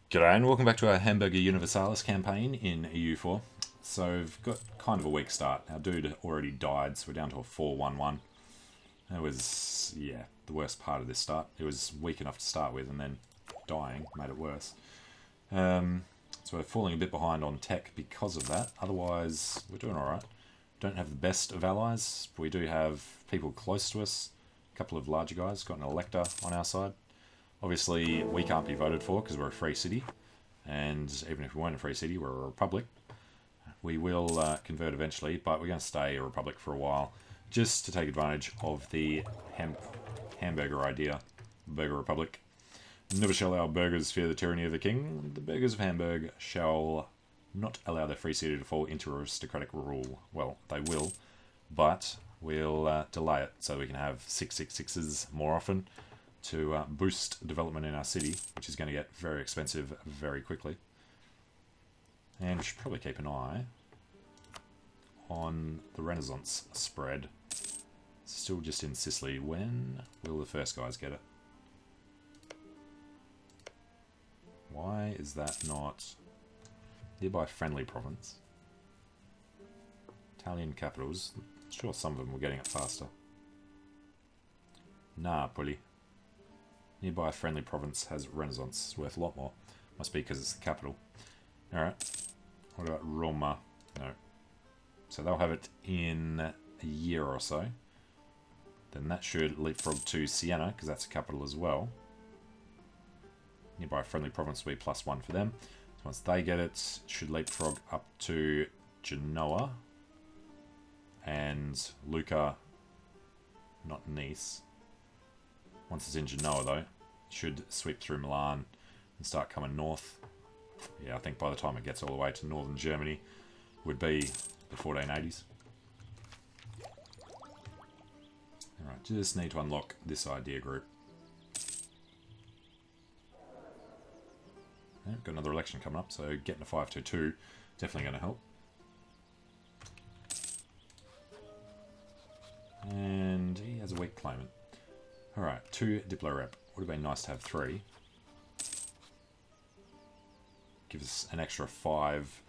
G'day and welcome back to our Hamburger Universalis campaign in EU4. So we've got kind of a weak start. Our dude already died, so we're down to a 4-1-1. That was, yeah, the worst part of this start. It was weak enough to start with, and then dying made it worse. So we're falling a bit behind on tech because of that. Otherwise, we're doing alright. Don't have the best of allies, but we do have people close to us. A couple of larger guys, got an elector on our side. Obviously, we can't be voted for because we're a free city, and even if we weren't a free city, we're a republic. We will convert eventually, but we're going to stay a republic for a while, just to take advantage of the hamburger idea. Burger Republic. Never shall our burgers fear the tyranny of the king. The burgers of Hamburg shall not allow their free city to fall into aristocratic rule. Well, they will, but we'll delay it so we can have 666s more often, to boost development in our city, which is going to get very expensive very quickly. And we should probably keep an eye on the Renaissance spread. Still just in Sicily. When will the first guys get it? Why is that not nearby friendly province? Italian capitals. I'm sure some of them were getting it faster. Napoli. Nearby friendly province has Renaissance. It's worth a lot more. Must be because it's the capital. Alright. What about Roma? No. So they'll have it in a year or so. Then that should leapfrog to Siena, because that's a capital as well. Nearby friendly province will be +1 for them. So once they get it, it should leapfrog up to Genoa. And Lucca, not Nice. Once it's in Genoa, though, it should sweep through Milan and start coming north. Yeah, I think by the time it gets all the way to northern Germany, would be the 1480s. Alright, just need to unlock this idea group. Yeah, got another election coming up, so getting a 522 definitely going to help. And he has a weak claimant. Alright, 2 Diplo rep. Would have been nice to have 3. Gives us an extra 5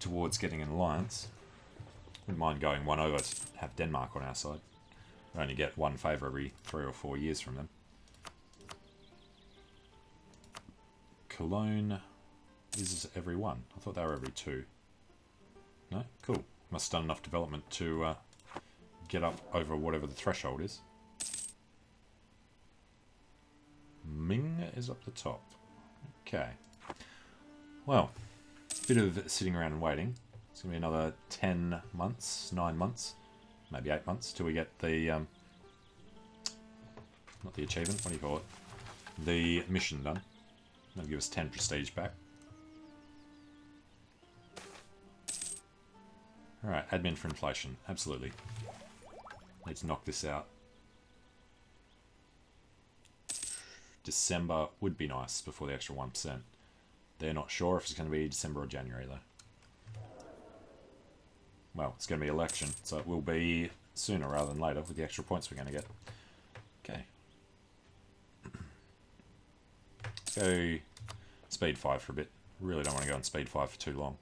towards getting an alliance. Wouldn't mind going 1 over to have Denmark on our side. We only get 1 favour every 3 or 4 years from them. Cologne is every 1. I thought they were every 2. No? Cool. Must have done enough development to get up over whatever the threshold is. Ming is up the top. Okay. Well, bit of sitting around and waiting. It's going to be another 10 months, 9 months, maybe 8 months till we get the, not the achievement, what do you call it? The mission done. That'll give us 10 prestige back. Alright, admin for inflation. Absolutely. Need to knock this out. December would be nice before the extra 1%. They're not sure if it's going to be December or January though. Well, it's going to be election, so it will be sooner rather than later with the extra points we're going to get. Okay. Let's go speed 5 for a bit. Really don't want to go on speed 5 for too long.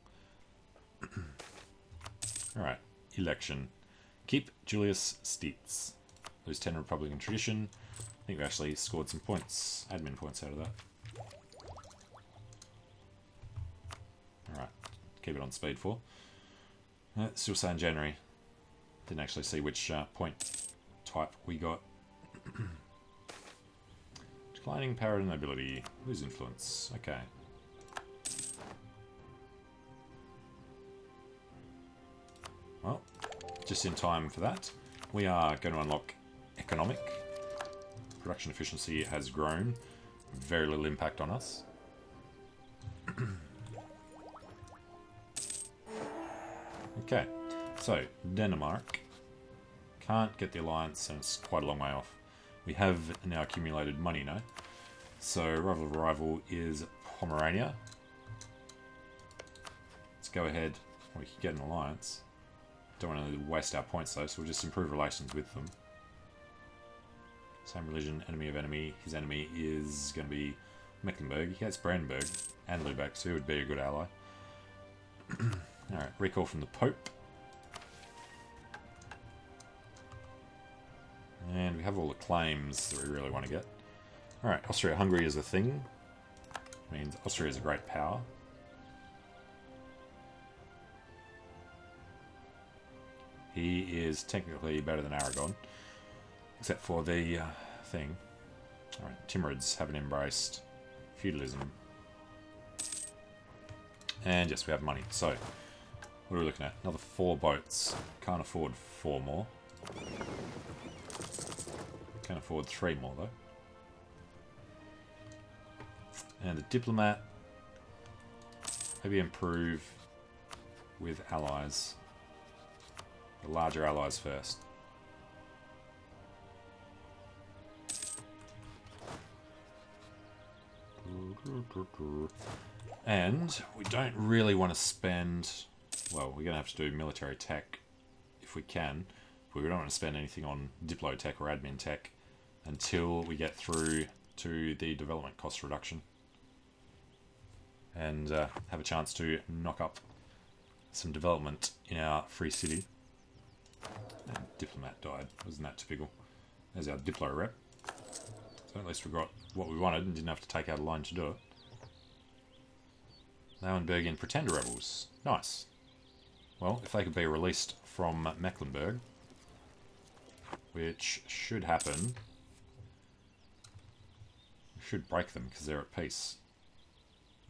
Alright, election. Keep Julius Steets. Lose 10 Republican tradition. I think we actually scored some points, admin points out of that. Alright, keep it on speed 4. Still saying January. Didn't actually see which point type we got. Declining power and ability. Lose influence. Okay. Well, just in time for that. We are going to unlock economic. Production efficiency has grown. Very little impact on us. Okay, so Denmark can't get the alliance and it's quite a long way off. We have now accumulated money now. So rival of rival is Pomerania. Let's go ahead. We can get an alliance. Don't want to waste our points though, so we'll just improve relations with them. Same religion, enemy of enemy. His enemy is going to be Mecklenburg. He gets Brandenburg and Lübeck, so he would be a good ally. Alright, recall from the Pope. And we have all the claims that we really want to get. Alright, Austria-Hungary is a thing. Means Austria is a great power. He is technically better than Aragon, except for the thing. Alright, Timurids haven't embraced feudalism. And yes, we have money. So, what are we looking at? Another 4 boats. Can't afford 4 more. Can afford 3 more though. And the diplomat, maybe improve with allies. The larger allies first. And we don't really want to spend, well, we're going to have to do military tech if we can, but we don't want to spend anything on diplo tech or admin tech until we get through to the development cost reduction and have a chance to knock up some development in our free city. And diplomat died. Wasn't that typical? There's our diplo rep. So at least we got what we wanted and didn't have to take out a line to do it. Lauenburg pretender rebels. Nice. Well, if they could be released from Mecklenburg, which should happen, we should break them because they're at peace,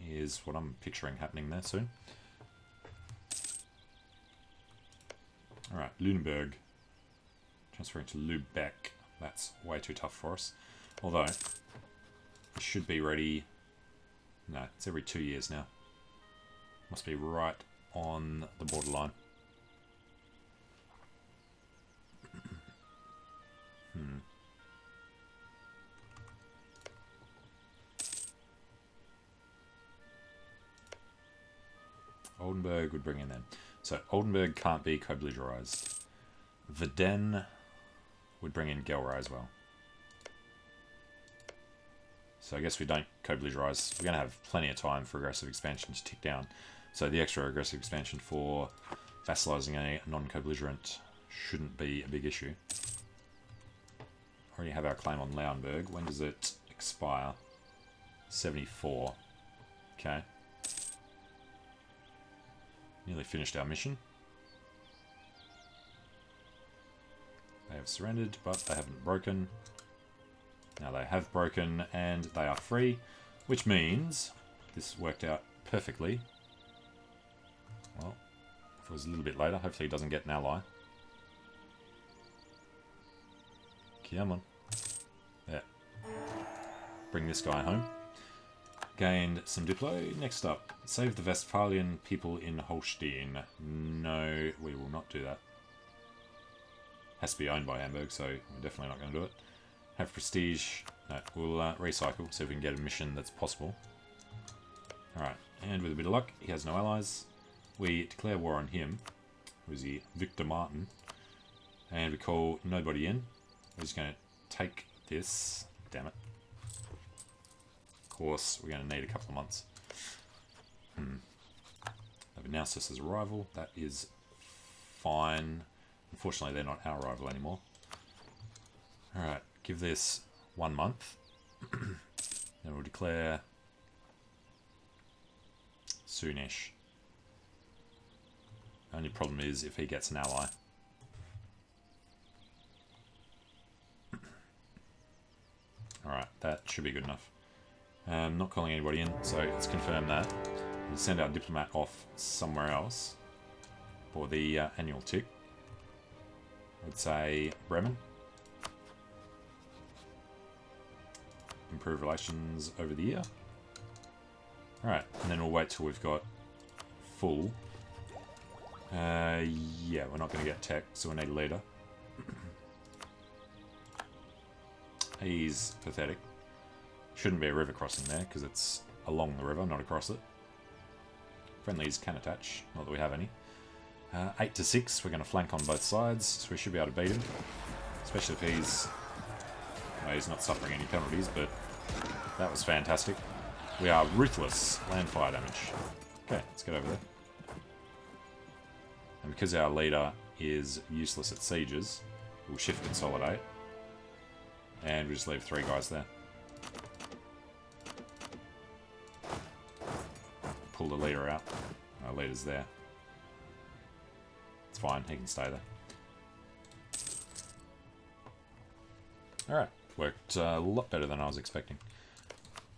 is what I'm picturing happening there soon. Alright, Lauenburg. Transferring to Lübeck. That's way too tough for us. Although, it should be ready. No, it's every 2 years now. Must be right on the borderline. Oldenburg would bring in then. So Oldenburg can't be co-belligerized. Verden would bring in Gelre as well. So I guess we don't co-belligerize. We're going to have plenty of time for aggressive expansion to tick down. So the extra aggressive expansion for vassalizing a non-co-belligerent shouldn't be a big issue. Already have our claim on Lauenburg. When does it expire? 74. Okay. Nearly finished our mission. They have surrendered, but they haven't broken. Now they have broken and they are free, which means this worked out perfectly. Well, if it was a little bit later, hopefully he doesn't get an ally. Come on. There. Bring this guy home. Gained some diplo. Next up, save the Westphalian people in Holstein. No, we will not do that. Has to be owned by Hamburg, so we're definitely not going to do it. Have prestige. No, we'll recycle, so we can get a mission that's possible. Alright, and with a bit of luck, he has no allies. We declare war on him. Who's he? Victor Martin. And we call nobody in. We're just going to take this. Damn it. Of course, we're going to need a couple of months. They've announced us as a rival. That is fine. Unfortunately, they're not our rival anymore. Alright, give this 1 month. Then we'll declare soonish. Only problem is if he gets an ally. Alright, that should be good enough. Not calling anybody in, so let's confirm that. We'll send our diplomat off somewhere else for the annual tick. I would say Bremen. Improve relations over the year. Alright, and then we'll wait till we've got full. Yeah, we're not going to get tech, so we need a leader. He's pathetic. Shouldn't be a river crossing there, because it's along the river, not across it. Friendlies can attach, not that we have any. 8 to 6, we're going to flank on both sides, so we should be able to beat him. Especially if he's... Well, he's not suffering any penalties, but that was fantastic. We are ruthless. Land fire damage. Okay, let's get over there. And because our leader is useless at sieges, we'll shift consolidate. And we'll just leave 3 guys there. Pull the leader out. Our leader's there. It's fine, he can stay there. Alright, worked a lot better than I was expecting.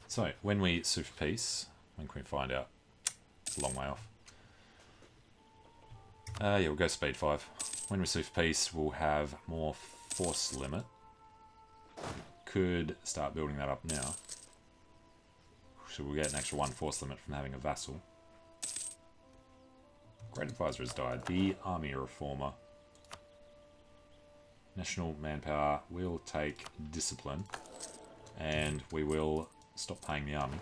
So, when we sue for peace, when can we find out? It's a long way off. Yeah, we'll go speed 5. When we sue for peace, we'll have more force limit. Could start building that up now. So we'll get an extra 1 force limit from having a vassal. Great advisor has died. The army reformer. National manpower will take discipline. And we will stop paying the army.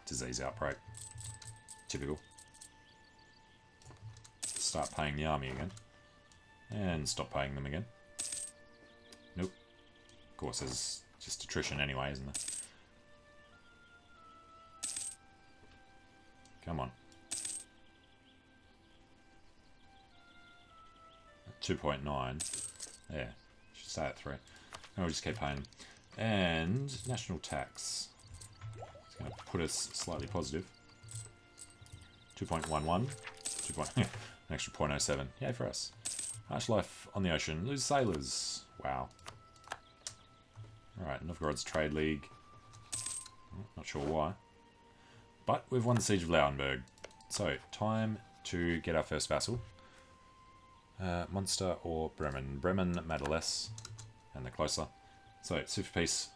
Disease outbreak. Typical. Start paying the army again. And stop paying them again. Nope. Of course, there's just attrition anyway, isn't there? Come on. 2.9. Yeah, should stay at 3. And we'll just keep paying. And national tax. It's going to put us slightly positive. 2.11. 2. An extra 0.07. Yay for us. Harsh life on the ocean. Lose sailors. Wow. Alright, Novgorod's Trade League. Not sure why. But we've won the Siege of Lauenburg. So, time to get our first vassal. Munster or Bremen. Bremen matter less. And they're closer. So, super peace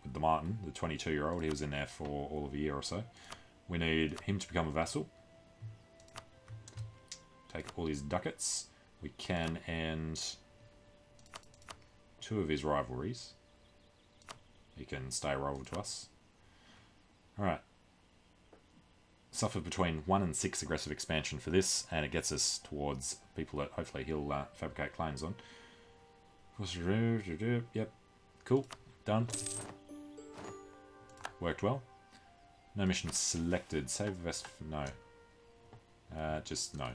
with the Martin, the 22-year-old. He was in there for all of a year or so. We need him to become a vassal. Take all his ducats. We can end 2 of his rivalries. He can stay a rival to us. Alright. Suffer between 1 and 6 aggressive expansion for this, and it gets us towards people that hopefully he'll fabricate claims on. Yep. Cool. Done. Worked well. No mission selected. Save vest. No. Just no.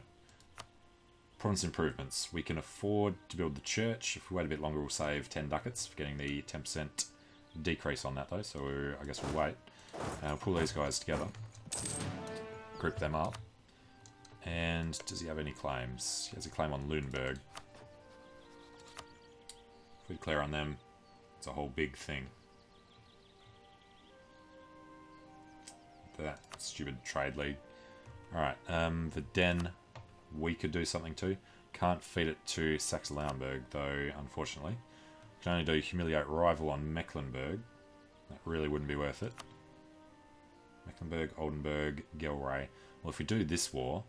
Province improvements. We can afford to build the church. If we wait a bit longer, we'll save 10 ducats for getting the 10% decrease on that though, so I guess we'll wait. We'll pull these guys together. Group them up. And does he have any claims? He has a claim on Lauenburg. If we declare on them, it's a whole big thing. That stupid trade league. Alright, the Den we could do something to. Can't feed it to Saxe-Lauenburg though, unfortunately. Can only do humiliate rival on Mecklenburg. That really wouldn't be worth it. Mecklenburg, Oldenburg, Gelray. Well, if we do this war,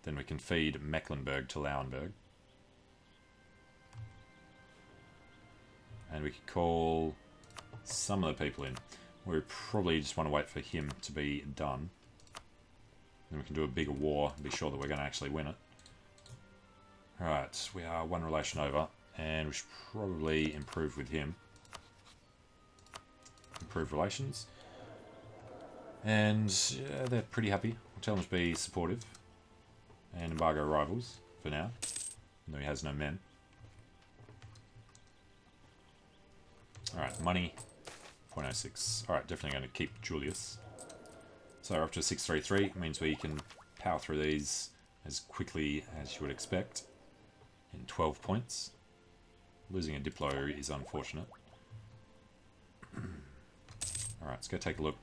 then we can feed Mecklenburg to Lauenburg. And we could call some of the people in. We probably just want to wait for him to be done. Then we can do a bigger war and be sure that we're going to actually win it. Alright, we are 1 relation over. And we should probably improve with him. Improve relations. And yeah, they're pretty happy. We'll tell them to be supportive. And embargo rivals for now. Even though he has no men. Alright, money. 0.06. Alright, definitely going to keep Julius. So we're up to 633. Means we can power through these as quickly as you would expect. In 12 points. Losing a Diplo is unfortunate. Alright, let's go take a look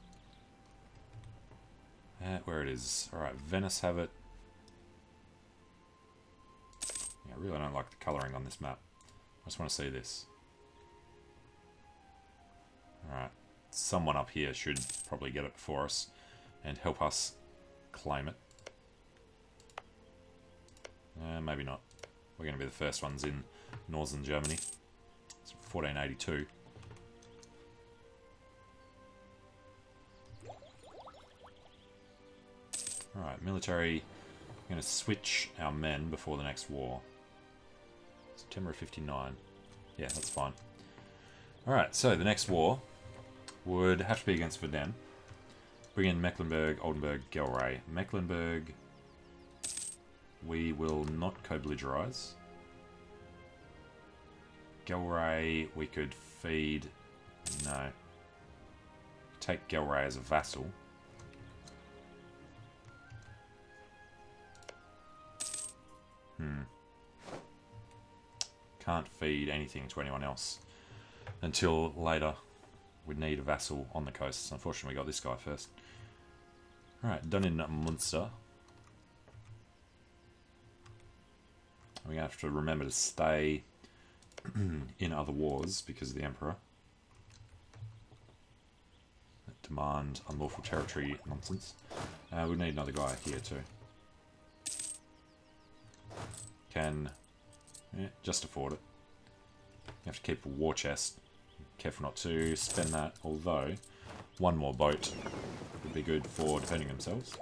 at where it is. Alright, Venice have it. Yeah, I really don't like the colouring on this map. I just want to see this. Alright, someone up here should probably get it for us and help us claim it. Maybe not. We're going to be the first ones in northern Germany. It's 1482. Alright, military. We're going to switch our men before the next war. September of 59. Yeah, that's fine. Alright, so the next war would have to be against Verdun. Bring in Mecklenburg, Oldenburg, Gelre. Mecklenburg, we will not co-belligerize. Gelre, we could feed... No. Take Gelre as a vassal. Can't feed anything to anyone else until later. We'd need a vassal on the coast. Unfortunately, we got this guy first. Alright, done in Munster. We're going to have to remember to stay in other wars because of the Emperor. Demand unlawful territory nonsense. We need another guy here too. Can just afford it. You have to keep a war chest. Careful not to spend that, although one more boat would be good for defending themselves.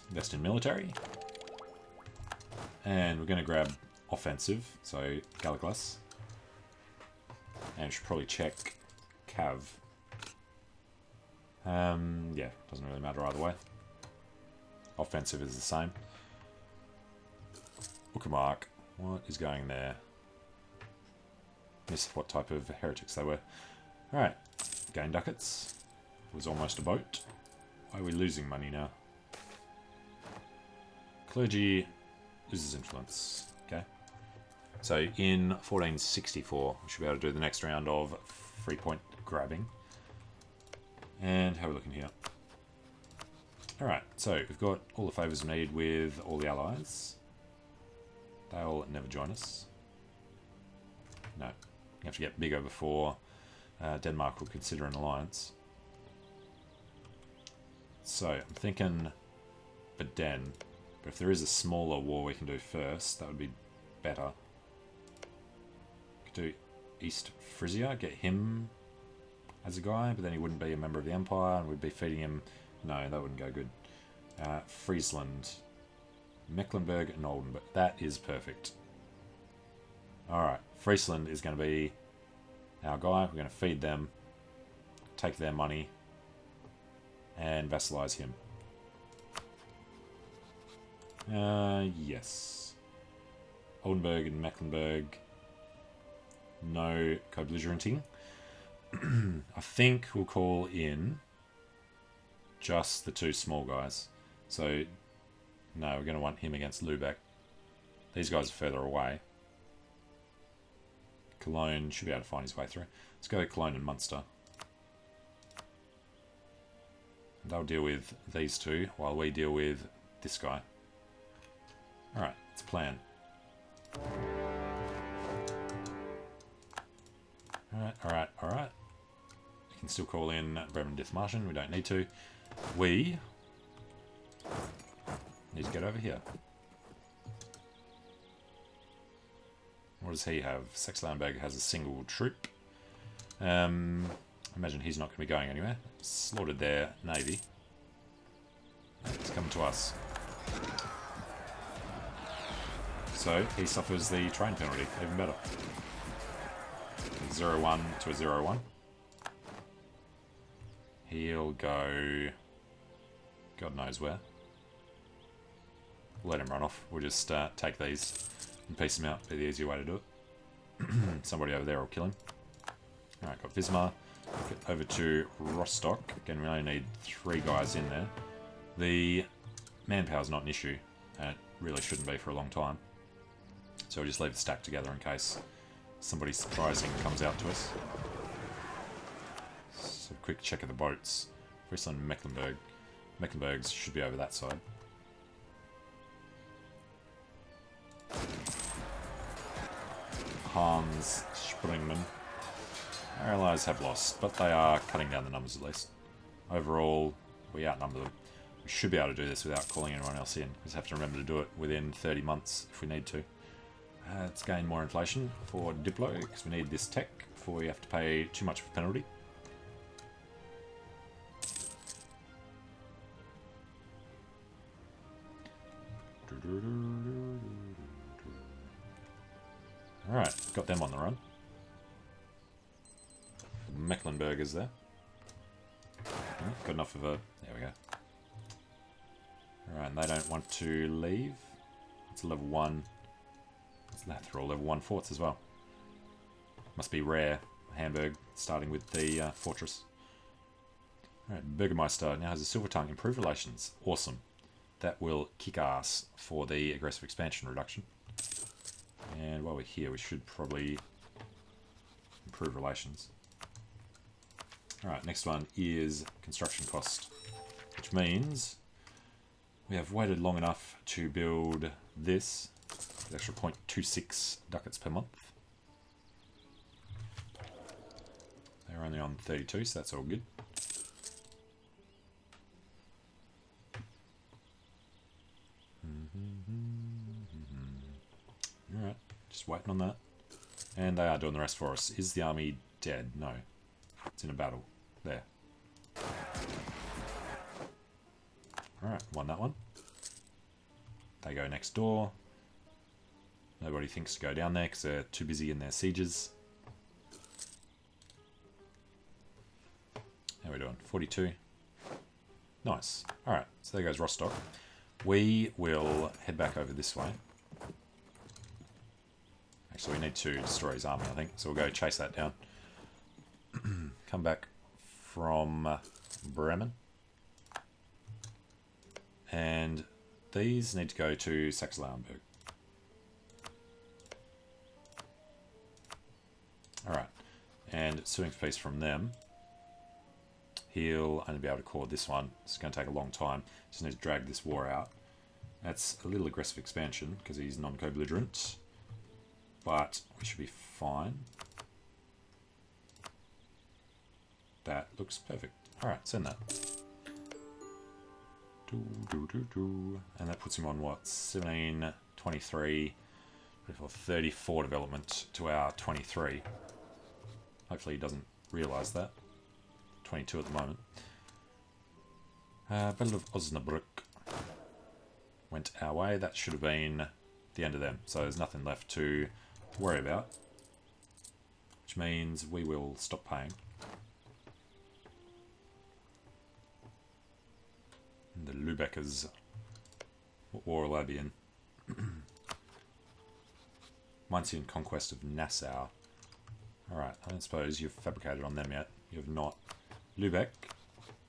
Invest in military. And we're going to grab offensive, so Galaglas. And should probably check Cav. Yeah, doesn't really matter either way. Offensive is the same. Uckermark, what is going there? Missed what type of heretics they were. Alright, gain ducats. It was almost a boat. Why are we losing money now? Clergy loses influence. Okay. So in 1464, we should be able to do the next round of free point grabbing. And how are we looking here? Alright, so we've got all the favours we need with all the allies. They'll never join us. No. You have to get bigger before Denmark will consider an alliance. So, I'm thinking Baden. But if there is a smaller war we can do first, that would be better. We could do East Frisia, get him as a guy, but then he wouldn't be a member of the Empire, and we'd be feeding him... No, that wouldn't go good. Friesland. Mecklenburg and Oldenburg. That is perfect. Alright, Friesland is going to be our guy. We're going to feed them, take their money, and vassalize him. Yes. Oldenburg and Mecklenburg. No co-belligerenting. I think we'll call in just the two small guys. So, no, we're going to want him against Lübeck. These guys are further away. Cologne should be able to find his way through. Let's go Cologne and Munster. They'll deal with these two while we deal with this guy. Alright, it's a plan. Alright. You can still call in Bremen Dithmarschen. We don't need to. We need to get over here. What does he have? Saxe-Lauenburg has a single troop. I imagine he's not going to be going anywhere. Slaughtered their navy. It's coming to us. So he suffers the train penalty. Even better. 0-1 to a 0-1. He'll go... God knows where. We'll let him run off. We'll just take these and piece them out. Be the easier way to do it. Somebody over there will kill him. Alright, got Wismar. Get over to Rostock. Again, we only need 3 guys in there. The manpower's not an issue. And it really shouldn't be for a long time. So we'll just leave it stacked together in case somebody surprising comes out to us. So quick check of the boats. Friesland and Mecklenburg. Mecklenburg's should be over that side. Hans Springman. Our allies have lost, but they are cutting down the numbers at least. Overall, we outnumber them. We should be able to do this without calling anyone else in. We just have to remember to do it within 30 months if we need to. Let's gain more inflation for Diplo, because we need this tech before we have to pay too much of a penalty. Alright, got them on the run. Mecklenburg is there. Oh, got enough of a... There we go. Alright, and they don't want to leave. It's a level 1. They're all level 1 forts as well. Must be rare. Hamburg, starting with the fortress. Alright, Burgermeister now has a silver tongue. Improved relations. Awesome. That will kick ass for the aggressive expansion reduction. And while we're here, we should probably improve relations. Alright, next one is construction cost, which means we have waited long enough to build this, the extra 0.26 ducats per month. They're only on 32, so that's all good. Alright, just waiting on that. And they are doing the rest for us. Is the army dead? No. It's in a battle. There. Alright, won that one. They go next door. Nobody thinks to go down there because they're too busy in their sieges. How are we doing? 42. Nice. Alright, so there goes Rostock. We will head back over this way. Actually, we need to destroy his army, I think. So we'll go chase that down. Come back from Bremen. And these need to go to Saxe-Lauenburg. Alright. And suing for peace from them. He'll only be able to core this one. It's going to take a long time. Just need to drag this war out. That's a little aggressive expansion because he's non-co-belligerent. But we should be fine. That looks perfect. Alright, send that. And that puts him on what? 17, 23, 34 development to our 23. Hopefully he doesn't realise that. 22 at the moment. Battle of Osnabrück went our way. That should have been the end of them. So there's nothing left to worry about. Which means we will stop paying. And the Lübeckers. What war will I be in? Mainzian conquest of Nassau. Alright, I don't suppose you've fabricated on them yet. You have not. Lübeck,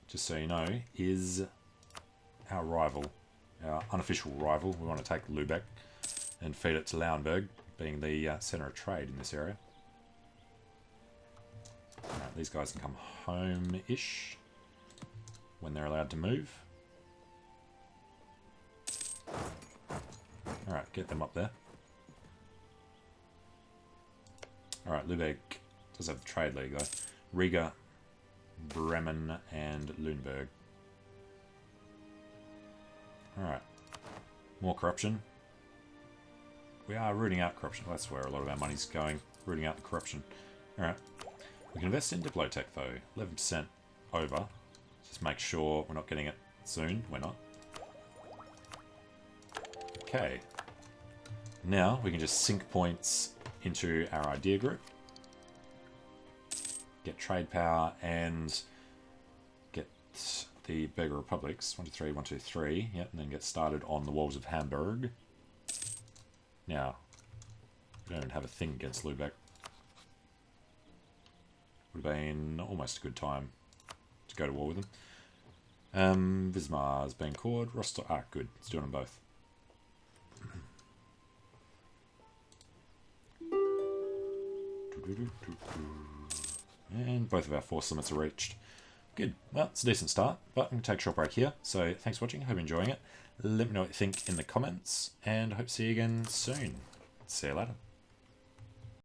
just so you know, is our rival. Our unofficial rival. We want to take Lübeck and feed it to Lauenburg, being the centre of trade in this area. Alright, these guys can come home-ish when they're allowed to move. Alright, get them up there. Alright, Lübeck does have a trade league though. Riga, Bremen, and Lauenburg. Alright. More corruption. We are rooting out corruption. Well, that's where a lot of our money's going. Rooting out the corruption. Alright. We can invest in Diplotech though. 11% over. Just make sure we're not getting it soon. We're not. Okay. Now we can just sink points into our idea group. Get trade power and get the Burger Republics. 1, 2, 3, 1, 2, 3. Yep, and then get started on the walls of Hamburg. Now, we don't even have a thing against Lübeck. Would have been almost a good time to go to war with them. Wismar's been cored. Rostock. Ah, good. It's doing them both. And both of our force limits are reached. Good. Well, it's a decent start, but I'm going to take a short break here. So thanks for watching. Hope you're enjoying it. Let me know what you think in the comments, and hope to see you again soon. See you later.